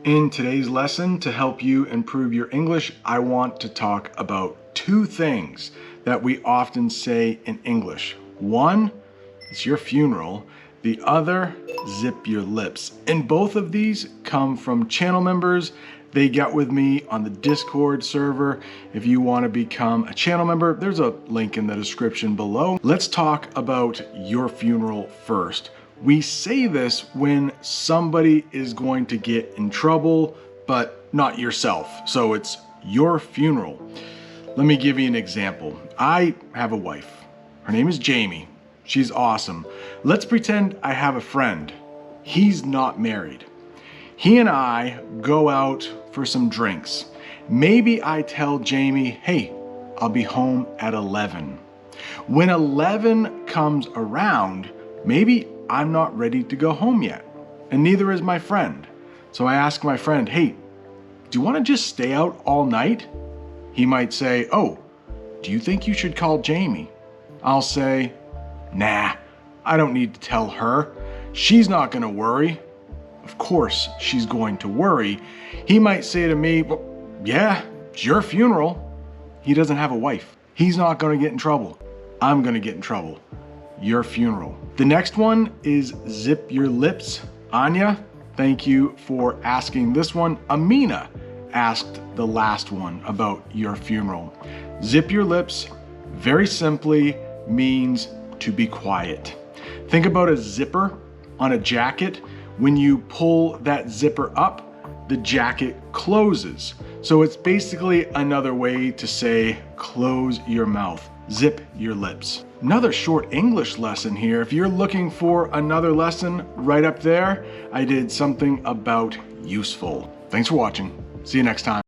In today's lesson, to help you improve your English, I want to talk about two things that we often say in English. One, it's your funeral. The other, zip your lips. And both of these come from channel members. They got with me on the Discord server. If you want to become a channel member, there's a link in the description below. Let's talk about your funeral first. We say this when somebody is going to get in trouble, but not yourself. So it's your funeral. Let me give you an example. I have a wife. Her name is Jamie. She's awesome. Let's pretend I have a friend. He's not married. He and I go out for some drinks. Maybe I tell Jamie, hey, I'll be home at 11. When 11 comes around, maybe I'm not ready to go home yet, and neither is my friend. So I ask my friend, hey, do you want to just stay out all night? He might say, oh, do you think you should call Jamie? I'll say, nah, I don't need to tell her. She's not going to worry. Of course, she's going to worry. He might say to me, well, yeah, it's your funeral. He doesn't have a wife. He's not going to get in trouble. I'm going to get in trouble. Your funeral. The next one is zip your lips. Anya, thank you for asking this one. Amina asked the last one about your funeral. Zip your lips, very simply, means to be quiet. Think about a zipper on a jacket. When you pull that zipper up, the jacket closes. So it's basically another way to say close your mouth. Zip your lips. Another short English lesson here. If you're looking for another lesson, right up there, I did something about useful. Thanks for watching. See you next time.